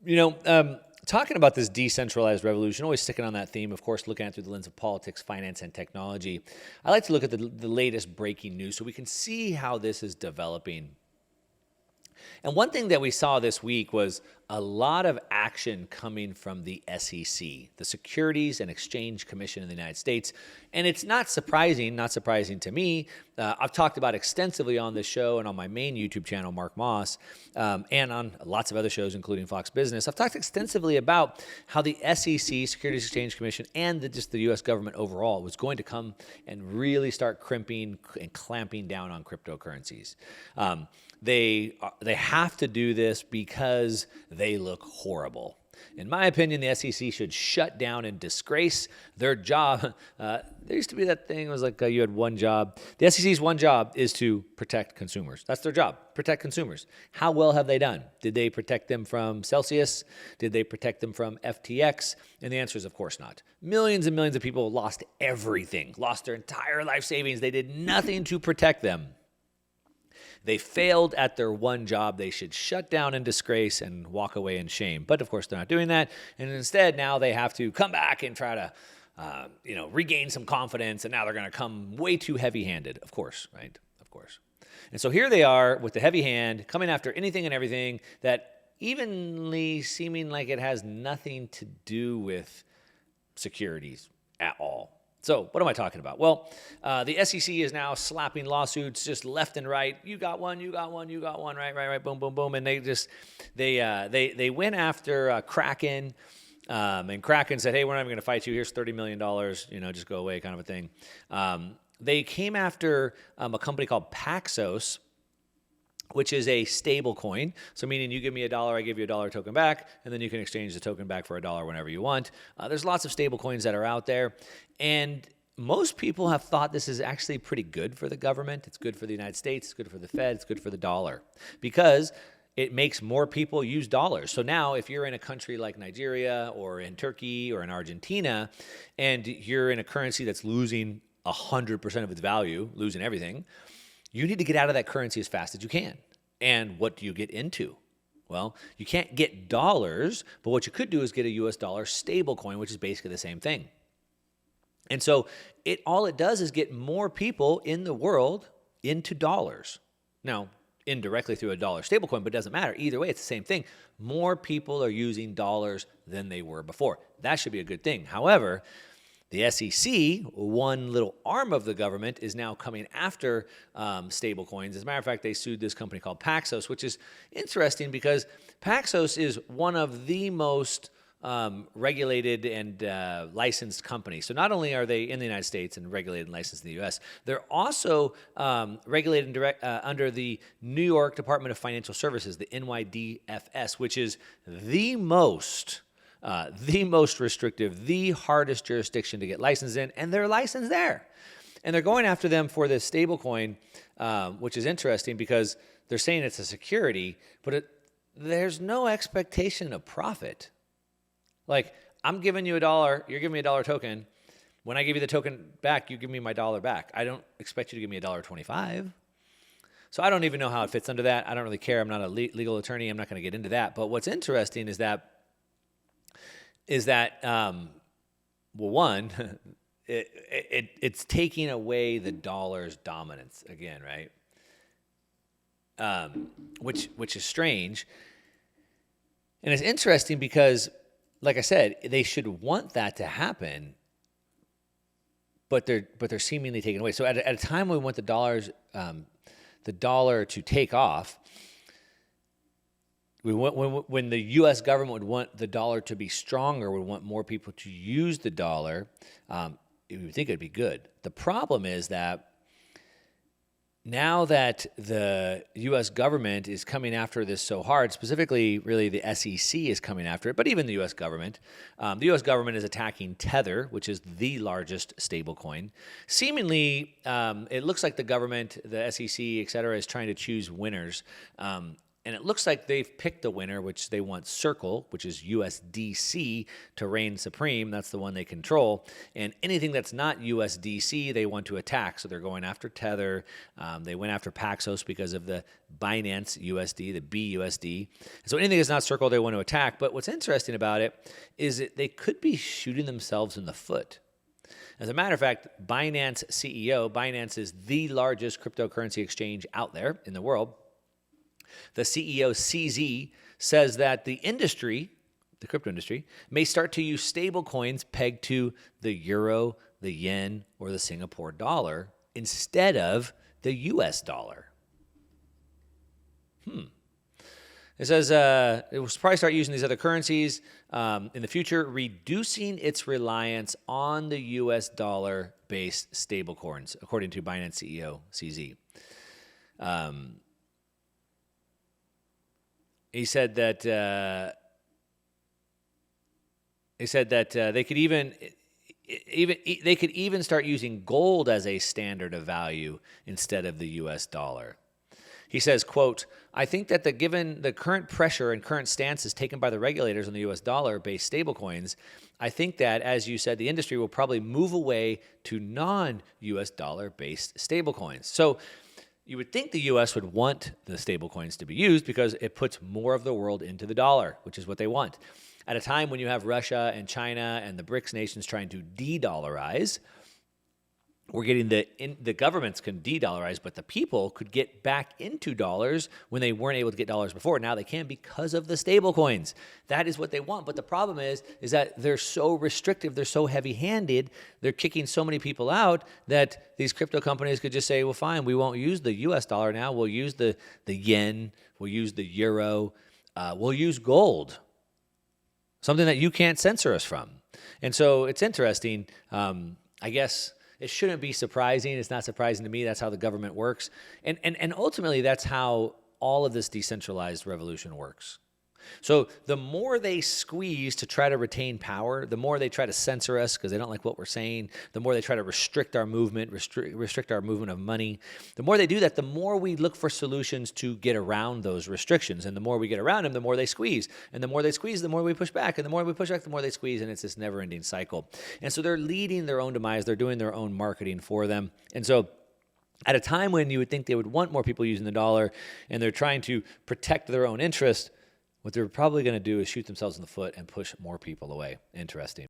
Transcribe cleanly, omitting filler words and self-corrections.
Talking about this decentralized revolution, always sticking on that theme, of course, looking at it through the lens of politics, finance, and technology. I like to look at the latest breaking news so we can see how this is developing. And one thing that we saw this week was a lot of action coming from the SEC, the Securities and Exchange Commission in the United States. And it's not surprising to me. I've talked about extensively on this show and on my main YouTube channel, Mark Moss, and on lots of other shows, including Fox Business. I've talked extensively about how the SEC, Securities Exchange Commission, and just the U.S. government overall was going to come and really start crimping and clamping down on cryptocurrencies. They have to do this because they look horrible. In my opinion, the SEC should shut down and disgrace their job. There used to be that thing, it was like you had one job. The SEC's one job is to protect consumers. That's their job, protect consumers. How well have they done? Did they protect them from Celsius? Did they protect them from FTX? And the answer is, of course not. Millions and millions of people lost everything, lost their entire life savings. They did nothing to protect them. They failed at their one job. They should shut down in disgrace and walk away in shame. But of course, they're not doing that. And instead, now they have to come back and try to, regain some confidence. And now they're going to come way too heavy-handed. Of course, right? Of course. And so here they are with the heavy hand, coming after anything and everything that evenly seeming like it has nothing to do with securities at all. So what am I talking about? Well, the SEC is now slapping lawsuits just left and right. You got one, right, boom, boom, boom. And they went after Kraken, and Kraken said, hey, we're not even going to fight you. Here's $30 million, just go away kind of a thing. They came after a company called Paxos, which is a stable coin. So meaning you give me $1, I give you $1 token back, and then you can exchange the token back for $1 whenever you want. There's lots of stable coins that are out there. And most people have thought this is actually pretty good for the government. It's good for the United States. It's good for the Fed. It's good for the dollar because it makes more people use dollars. So now if you're in a country like Nigeria or in Turkey or in Argentina, and you're in a currency that's losing 100% of its value, losing everything, you need to get out of that currency as fast as you can. And what do you get into? Well, you can't get dollars, but what you could do is get a US dollar stable coin, which is basically the same thing. And so all it does is get more people in the world into dollars. Now, indirectly through a dollar stablecoin, but it doesn't matter. Either way, it's the same thing. More people are using dollars than they were before. That should be a good thing. However, the SEC, one little arm of the government, is now coming after stablecoins. As a matter of fact, they sued this company called Paxos, which is interesting because Paxos is one of the most regulated and licensed companies. So not only are they in the United States and regulated and licensed in the U.S., they're also regulated under the New York Department of Financial Services, the NYDFS, which is the most restrictive, the hardest jurisdiction to get licensed in, and they're licensed there. And they're going after them for this stablecoin, which is interesting because they're saying it's a security, but there's no expectation of profit. Like, I'm giving you $1, you're giving me $1 token. When I give you the token back, you give me my $1 back. I don't expect you to give me $1.25. So I don't even know how it fits under that. I don't really care. I'm not a legal attorney. I'm not going to get into that. But what's interesting is that one, it's taking away the dollar's dominance again, right? Which is strange, and it's interesting because, like I said, they should want that to happen, but they're seemingly taking away. So at a time when we want the dollar to take off. When the U.S. government would want the dollar to be stronger, would want more people to use the dollar, you would think it'd be good. The problem is that now that the U.S. government is coming after this so hard, specifically really the SEC is coming after it, but even the U.S. government is attacking Tether, which is the largest stablecoin. Seemingly, it looks like the government, the SEC, et cetera, is trying to choose winners. And it looks like they've picked the winner, which they want Circle, which is USDC, to reign supreme. That's the one they control. And anything that's not USDC, they want to attack. So they're going after Tether. They went after Paxos because of the Binance USD, the BUSD. So anything that's not Circle, they want to attack. But what's interesting about it is that they could be shooting themselves in the foot. As a matter of fact, Binance CEO, Binance is the largest cryptocurrency exchange out there in the world. The CEO, CZ, says that the industry, the crypto industry, may start to use stable coins pegged to the euro, the yen, or the Singapore dollar instead of the US dollar. It says it will probably start using these other currencies in the future, reducing its reliance on the US dollar-based stablecoins, according to Binance CEO, CZ. He said that they could even start using gold as a standard of value instead of the U.S. dollar. He says, quote, I think that given the current pressure and current stances taken by the regulators on the U.S. dollar-based stablecoins, I think that, as you said, the industry will probably move away to non-U.S. dollar-based stablecoins. So you would think the U.S. would want the stablecoins to be used because it puts more of the world into the dollar, which is what they want. At a time when you have Russia and China and the BRICS nations trying to de-dollarize, we're getting the governments can de-dollarize, but the people could get back into dollars when they weren't able to get dollars before. Now they can because of the stable coins. That is what they want. But the problem is that they're so restrictive, they're so heavy-handed, they're kicking so many people out that these crypto companies could just say, well, fine, we won't use the US dollar now. We'll use the yen, we'll use the euro, we'll use gold, something that you can't censor us from. And so it's interesting, I guess. It shouldn't be surprising. It's not surprising to me. That's how the government works. And ultimately, that's how all of this decentralized revolution works. So the more they squeeze to try to retain power, the more they try to censor us because they don't like what we're saying, the more they try to restrict our movement, restrict our movement of money. The more they do that, the more we look for solutions to get around those restrictions. And the more we get around them, the more they squeeze. And the more they squeeze, the more we push back. And the more we push back, the more they squeeze. And it's this never-ending cycle. And so they're leading their own demise. They're doing their own marketing for them. And so at a time when you would think they would want more people using the dollar and they're trying to protect their own interest, what they're probably going to do is shoot themselves in the foot and push more people away. Interesting.